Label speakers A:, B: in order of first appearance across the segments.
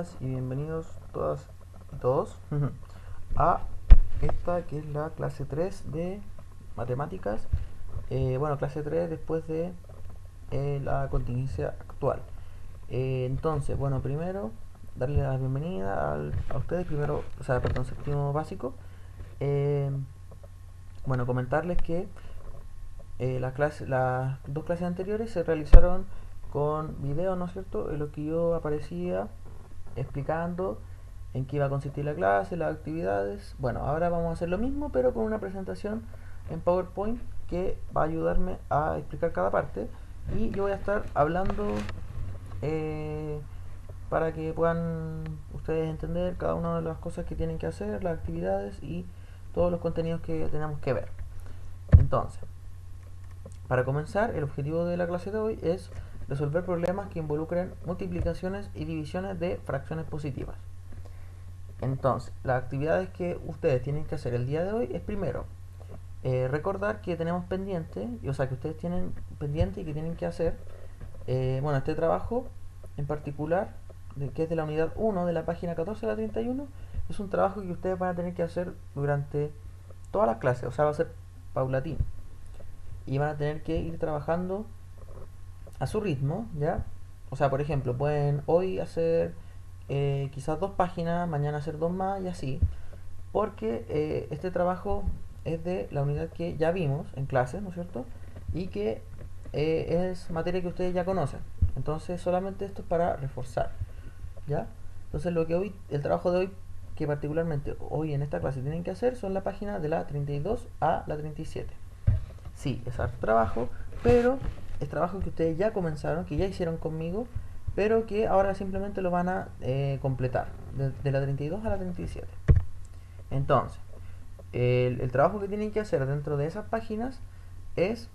A: bienvenidas y bienvenidos todas y todos a esta que es la clase 3 de matemáticas. Bueno, clase 3 después de la contingencia actual. Entonces, bueno, primero darle la bienvenida a ustedes, primero, o sea, perdón, séptimo básico. Eh, bueno, comentarles que las dos clases anteriores se realizaron con video, ¿no es cierto? En lo que yo aparecía explicando en qué iba a consistir la clase, las actividades. Bueno, ahora vamos a hacer lo mismo, pero con una presentación en PowerPoint que va a ayudarme a explicar cada parte. Y yo voy a estar hablando eh, para que puedan ustedes entender cada una de las cosas que tienen que hacer, las actividades y todos los contenidos que tenemos que ver. Entonces, para comenzar, el objetivo de la clase de hoy es resolver problemas que involucren multiplicaciones y divisiones de fracciones positivas. Entonces, las actividades que ustedes tienen que hacer el día de hoy es primero recordar que tenemos pendiente, o sea que ustedes tienen pendiente y que tienen que hacer, bueno, este trabajo en particular, que es de la unidad 1 de la página 14 a la 31, es un trabajo que ustedes van a tener que hacer durante todas las clases, o sea, va a ser paulatino. Y van a tener que ir trabajando a su ritmo, ¿ya? O sea, por ejemplo, pueden hoy hacer quizás dos páginas, mañana hacer dos más y así, porque este trabajo es de la unidad que ya vimos en clase, ¿no es cierto? Y que es materia que ustedes ya conocen. Entonces, solamente esto es para reforzar, ¿ya? Entonces, lo que hoy, el trabajo de hoy, que particularmente hoy en esta clase tienen que hacer, son la página de la 32 a la 37. Sí, es harto trabajo, pero es trabajo que ustedes ya comenzaron, que ya hicieron conmigo, pero que ahora simplemente lo van a completar, de la 32 a la 37. Entonces, el trabajo que tienen que hacer dentro de esas páginas es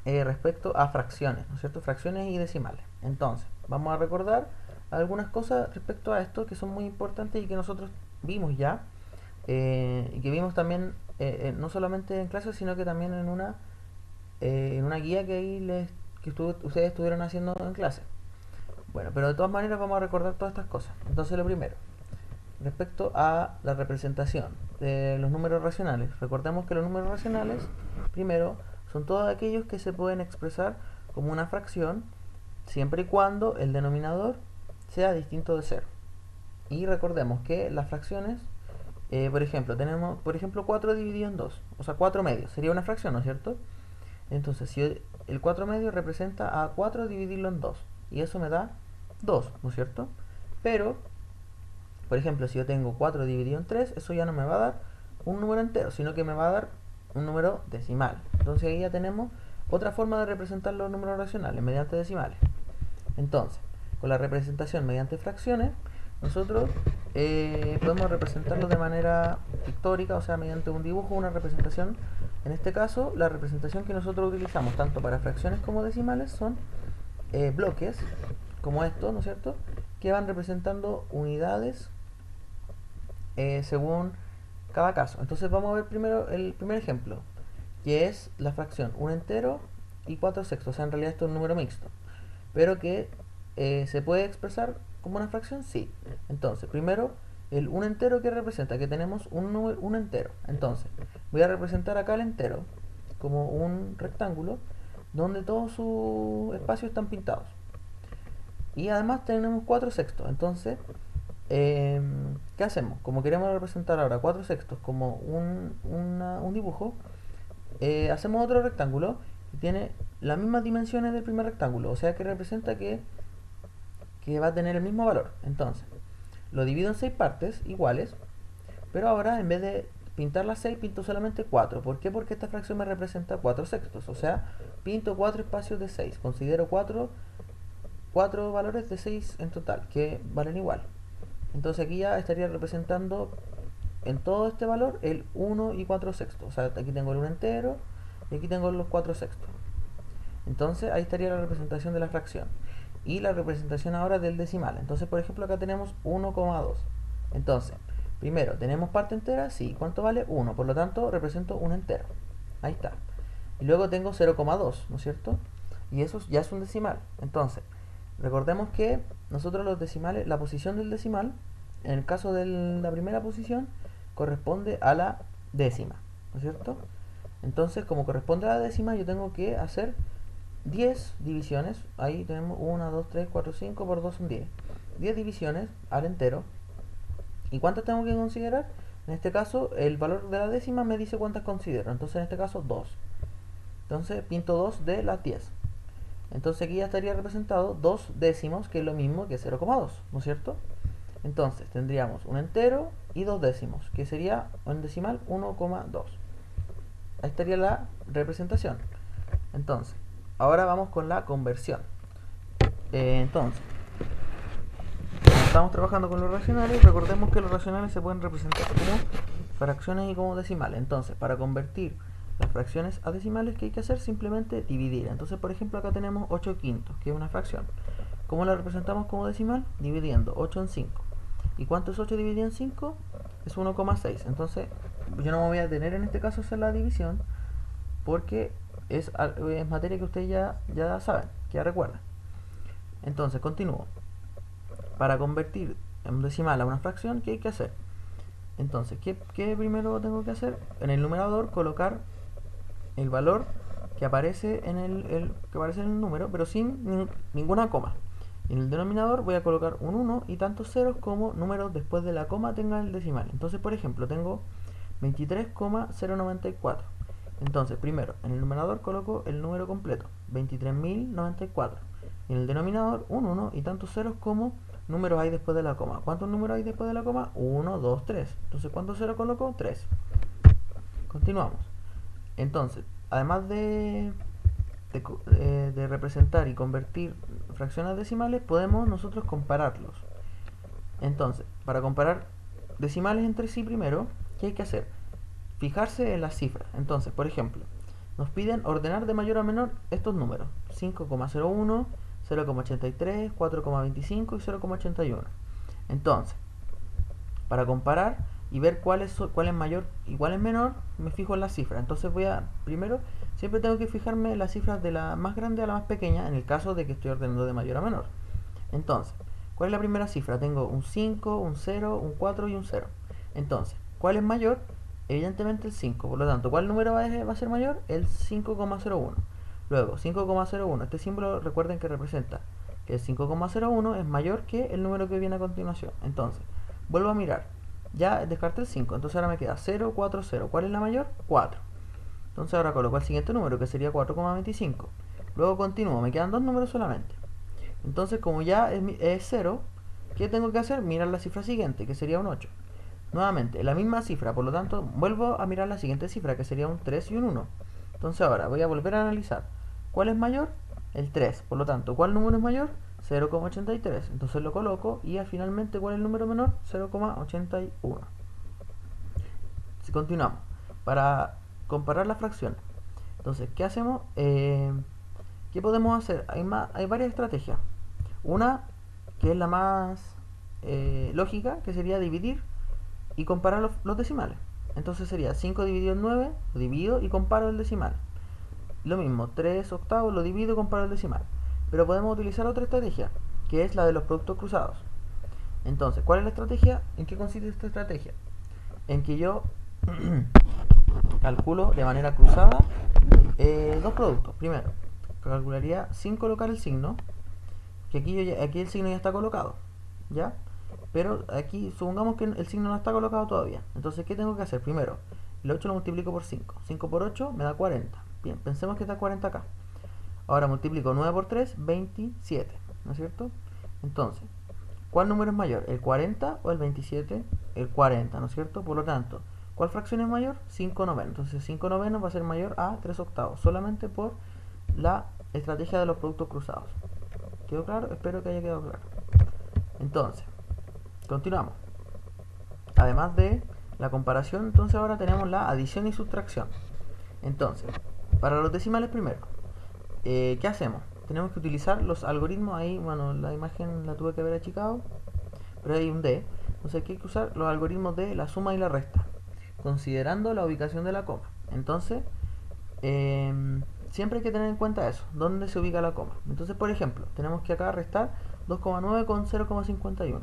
A: respecto a fracciones, ¿no es cierto? Fracciones y decimales. Entonces, vamos a recordar algunas cosas respecto a esto que son muy importantes y que nosotros vimos ya, y que vimos también no solamente en clase, sino que también en una guía que ahí ustedes estuvieron haciendo en clase. Bueno, pero de todas maneras vamos a recordar todas estas cosas. Entonces, lo primero, respecto a la representación de los números racionales. Recordemos que los números racionales, primero, son todos aquellos que se pueden expresar como una fracción siempre y cuando el denominador sea distinto de cero. Y recordemos que las fracciones, por ejemplo, tenemos, por ejemplo, 4 dividido en 2, o sea, 4 medios, sería una fracción, ¿no es cierto? Entonces, si el 4 medios representa a 4 dividirlo en 2, y eso me da 2, ¿no es cierto? Pero por ejemplo, si yo tengo 4 dividido en 3, eso ya no me va a dar un número entero, sino que me va a dar un número decimal. Entonces ahí ya tenemos otra forma de representar los números racionales, mediante decimales. Entonces, con la representación mediante fracciones, nosotros podemos representarlo de manera pictórica, o sea, mediante un dibujo, una representación. En este caso, la representación que nosotros utilizamos tanto para fracciones como decimales son bloques, como estos, ¿no es cierto?, que van representando unidades según cada caso. Entonces vamos a ver primero el primer ejemplo, que es la fracción un entero y 4 sextos. O sea, en realidad esto es un número mixto, pero que se puede expresar como una fracción, sí. Entonces, primero, el un entero que representa, que tenemos un entero. Entonces, voy a representar acá el entero como un rectángulo donde todos sus espacios están pintados. Y además tenemos 4 sextos. Entonces, ¿qué hacemos? Como queremos representar ahora 4 sextos como un dibujo, hacemos otro rectángulo que tiene las mismas dimensiones del primer rectángulo, o sea que representa que va a tener el mismo valor. Entonces, lo divido en 6 partes iguales, pero ahora en vez de pintar las 6, pinto solamente 4. ¿Por qué? Porque esta fracción me representa 4 sextos, o sea, pinto 4 espacios de 6. Considero 4 valores de 6 en total, que valen igual. Entonces aquí ya estaría representando en todo este valor el 1 y 4 sextos. O sea, aquí tengo el 1 entero y aquí tengo los 4 sextos. Entonces ahí estaría la representación de la fracción. Y la representación ahora del decimal. Entonces, por ejemplo, acá tenemos 1,2. Entonces, primero, ¿tenemos parte entera? Sí. ¿Cuánto vale? 1. Por lo tanto, represento un entero. Ahí está. Y luego tengo 0,2, ¿no es cierto? Y eso ya es un decimal. Entonces, Recordemos que nosotros los decimales, la posición del decimal, en el caso de la primera posición, corresponde a la décima, ¿no es cierto? Entonces, como corresponde a la décima, yo tengo que hacer 10 divisiones. Ahí tenemos 1, 2, 3, 4, 5 por 2 son 10. 10 divisiones al entero. ¿Y cuántas tengo que considerar? En este caso, el valor de la décima me dice cuántas considero. Entonces, en este caso, 2. Entonces, pinto 2 de las 10. Entonces, aquí ya estaría representado 2 décimos, que es lo mismo que 0,2, ¿no es cierto? Entonces, tendríamos un entero y 2 décimos, que sería en decimal 1,2. Ahí estaría la representación. Entonces, ahora vamos con la conversión. Entonces, como estamos trabajando con los racionales, recordemos que los racionales se pueden representar como fracciones y como decimales. Entonces, para convertir las fracciones a decimales, ¿qué hay que hacer? Simplemente dividir. Entonces, por ejemplo, acá tenemos 8 quintos, que es una fracción. ¿Cómo la representamos como decimal? Dividiendo 8 en 5. ¿Y cuánto es 8 dividido en 5? Es 1,6. Entonces, yo no me voy a detener en este caso a hacer la división, porque es materia que ustedes ya saben, que ya recuerdan. Entonces, continúo. Para convertir en decimal a una fracción, ¿qué hay que hacer? Entonces, ¿qué primero tengo que hacer? En el numerador colocar el valor que aparece en el número, pero sin ninguna coma. Y en el denominador voy a colocar un 1 y tantos ceros como números después de la coma tenga el decimal. Entonces, por ejemplo, tengo 23,094. Entonces, primero, en el numerador coloco el número completo, 23.094. Y en el denominador, un 1 y tantos ceros como números hay después de la coma. ¿Cuántos números hay después de la coma? 1, 2, 3. Entonces, ¿cuántos ceros coloco? 3. Continuamos. Entonces, además de representar y convertir fracciones decimales, podemos nosotros compararlos. Entonces, para comparar decimales entre sí primero, ¿qué hay que hacer? Fijarse en las cifras. Entonces, por ejemplo, nos piden ordenar de mayor a menor estos números: 5,01, 0,83, 4,25 y 0,81. Entonces, para comparar y ver cuál es mayor y cuál es menor, me fijo en las cifras. Entonces primero, siempre tengo que fijarme en las cifras de la más grande a la más pequeña, en el caso de que estoy ordenando de mayor a menor. Entonces, ¿cuál es la primera cifra? Tengo un 5, un 0, un 4 y un 0. Entonces, ¿cuál es mayor? Evidentemente el 5. Por lo tanto, ¿cuál número va a ser mayor? El 5,01. Luego, 5,01. Este símbolo, recuerden que representa que el 5,01 es mayor que el número que viene a continuación. Entonces, vuelvo a mirar. Ya descarté el 5. Entonces ahora me queda 0, 4, 0. ¿Cuál es la mayor? 4. Entonces ahora coloco el siguiente número, que sería 4,25. Luego continúo. Me quedan dos números solamente. Entonces, como ya es 0, ¿qué tengo que hacer? Mirar la cifra siguiente, que sería un 8. Nuevamente, la misma cifra, por lo tanto, vuelvo a mirar la siguiente cifra, que sería un 3 y un 1. Entonces ahora voy a volver a analizar. ¿Cuál es mayor? El 3. Por lo tanto, ¿cuál número es mayor? 0,83. Entonces lo coloco y finalmente, ¿cuál es el número menor? 0,81. Si continuamos, para comparar las fracciones. Entonces, ¿qué hacemos? ¿Qué podemos hacer? Hay varias estrategias. Una, que es la más lógica, que sería dividir y comparar los decimales. Entonces sería 5 dividido en 9, lo divido y comparo el decimal. Lo mismo, 3 octavos, lo divido y comparo el decimal. Pero podemos utilizar otra estrategia, que es la de los productos cruzados. Entonces, ¿cuál es la estrategia? ¿En qué consiste esta estrategia? En que yo calculo de manera cruzada dos productos. Primero, calcularía sin colocar el signo, que aquí el signo ya está colocado, ¿ya? Pero aquí supongamos que el signo no está colocado todavía. Entonces, ¿qué tengo que hacer? Primero, el 8 lo multiplico por 5. 5 por 8 me da 40. Bien, pensemos que está 40 acá. Ahora multiplico 9 por 3, 27, ¿no es cierto? Entonces, ¿cuál número es mayor? ¿El 40 o el 27? El 40, ¿no es cierto? Por lo tanto, ¿cuál fracción es mayor? 5 novenos. Entonces 5 novenos va a ser mayor a 3 octavos, solamente por la estrategia de los productos cruzados. ¿Quedó claro? Espero que haya quedado claro. Entonces, continuamos. Además de la comparación, entonces ahora tenemos la adición y sustracción. Entonces, para los decimales primero, ¿qué hacemos? Tenemos que utilizar los algoritmos ahí. Bueno, la imagen la tuve que haber achicado, pero hay un D. Entonces hay que usar los algoritmos de la suma y la resta, considerando la ubicación de la coma. Entonces, siempre hay que tener en cuenta eso, dónde se ubica la coma. Entonces, por ejemplo, tenemos que acá restar 2,9 con 0,51.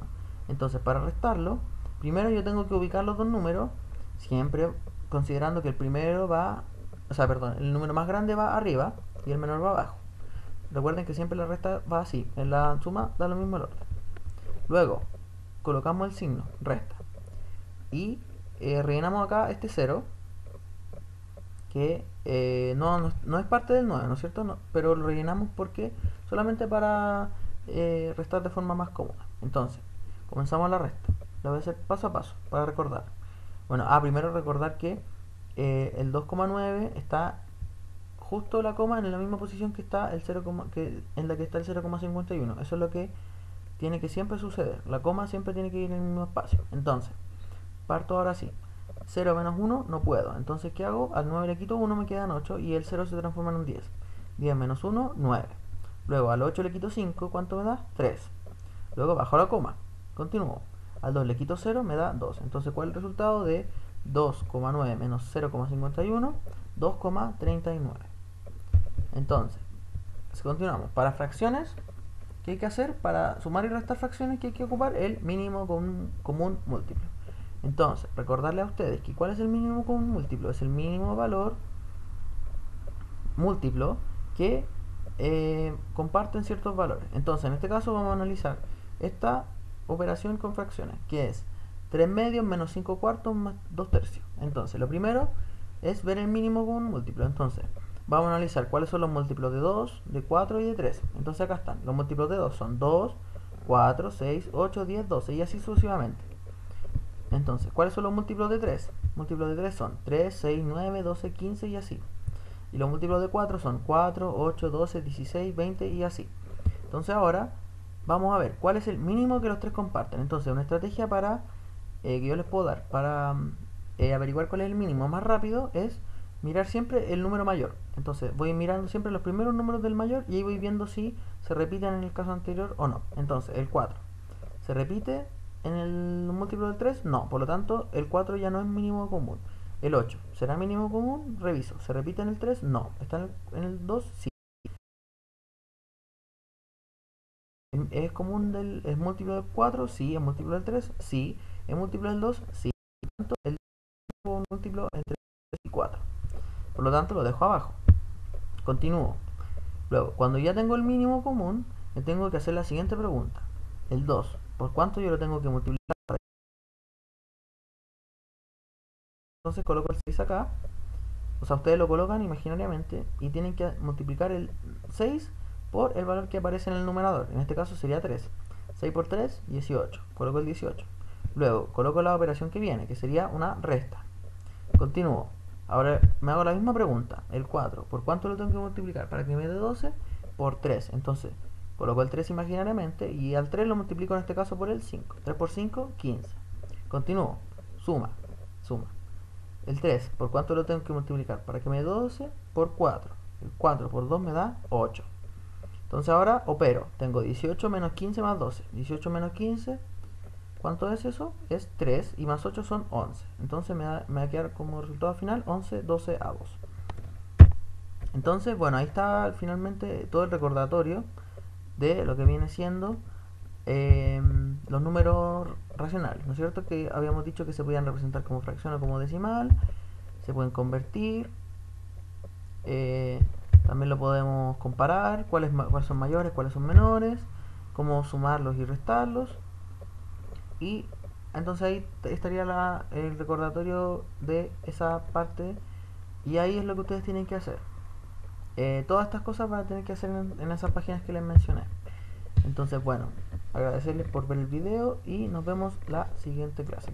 A: Entonces, para restarlo, primero yo tengo que ubicar los dos números, siempre considerando que el primero va, o sea, perdón, el número más grande va arriba y el menor va abajo. Recuerden que siempre la resta va así, en la suma da lo mismo el orden. Luego, colocamos el signo, resta. Y rellenamos acá este 0, que no es parte del 9, ¿no es cierto? No, pero lo rellenamos porque solamente para restar de forma más cómoda. Entonces, comenzamos la resta. Lo voy a hacer paso a paso para recordar. Bueno, primero recordar que el 2,9 está justo la coma en la misma posición que está el 0, en la que está el 0,51. Eso es lo que tiene que siempre suceder. La coma siempre tiene que ir en el mismo espacio. Entonces, parto ahora sí. 0 menos 1 no puedo. Entonces, ¿qué hago? Al 9 le quito 1, me quedan 8 y el 0 se transforma en un 10. 10 menos 1, 9. Luego al 8 le quito 5, ¿cuánto me da? 3. Luego bajo la coma. Continúo. Al 2 le quito 0, me da 2. Entonces, ¿cuál es el resultado de 2,9 menos 0,51? 2,39. Entonces, si continuamos. Para fracciones, ¿qué hay que hacer? Para sumar y restar fracciones, ¿qué hay que ocupar? El mínimo común múltiplo. Entonces, recordarle a ustedes que ¿cuál es el mínimo común múltiplo? Es el mínimo valor múltiplo que comparten ciertos valores. Entonces, en este caso vamos a analizar esta operación con fracciones, que es 3 medios menos 5 cuartos más 2 tercios. Entonces, lo primero es ver el mínimo común múltiplo. Entonces, vamos a analizar cuáles son los múltiplos de 2, de 4 y de 3. Entonces, acá están. Los múltiplos de 2 son 2, 4, 6, 8, 10, 12 y así sucesivamente. Entonces, ¿cuáles son los múltiplos de 3? Múltiplos de 3 son 3, 6, 9, 12, 15 y así. Y los múltiplos de 4 son 4, 8, 12, 16, 20 y así. Entonces ahora vamos a ver cuál es el mínimo que los tres comparten. Entonces una estrategia para que yo les puedo dar para averiguar cuál es el mínimo más rápido es mirar siempre el número mayor. Entonces voy mirando siempre los primeros números del mayor y ahí voy viendo si se repiten en el caso anterior o no. Entonces el 4 se repite en el múltiplo del 3, no, por lo tanto el 4 ya no es mínimo común. El 8, ¿será mínimo común? Reviso. ¿Se repite en el 3? No. ¿Está en el 2? Sí. ¿Es común es múltiplo del 4? Sí. ¿Es múltiplo del 3? Sí. ¿Es múltiplo del 2? Sí. Por lo tanto, el múltiplo entre 3 y 4. Por lo tanto, lo dejo abajo. Continúo. Luego, cuando ya tengo el mínimo común, me tengo que hacer la siguiente pregunta. El 2, ¿por cuánto yo lo tengo que multiplicar? Entonces coloco el 6 acá. O sea, ustedes lo colocan imaginariamente y tienen que multiplicar el 6 por el valor que aparece en el numerador. En este caso sería 3. 6 por 3, 18. Coloco el 18. Luego coloco la operación que viene, que sería una resta. Continúo. Ahora me hago la misma pregunta. El 4, ¿por cuánto lo tengo que multiplicar? Para que me dé 12, por 3. Entonces, coloco el 3 imaginariamente y al 3 lo multiplico en este caso por el 5. 3 por 5, 15. Continúo. Suma. Suma. El 3, ¿por cuánto lo tengo que multiplicar? Para que me dé 12 por 4. El 4 por 2 me da 8. Entonces ahora opero. Tengo 18 menos 15 más 12. 18 menos 15, ¿cuánto es eso? Es 3 y más 8 son 11. Entonces me va a quedar como resultado final 11, 12 avos. Entonces, bueno, ahí está finalmente todo el recordatorio de lo que viene siendo los números racionales, ¿no es cierto? Que habíamos dicho que se podían representar como fracción o como decimal, se pueden convertir, también lo podemos comparar, cuáles son mayores, cuáles son menores, cómo sumarlos y restarlos, y entonces ahí estaría el recordatorio de esa parte, y ahí es lo que ustedes tienen que hacer. Todas estas cosas van a tener que hacer en esas páginas que les mencioné. Entonces, bueno, agradecerles por ver el video y nos vemos la siguiente clase.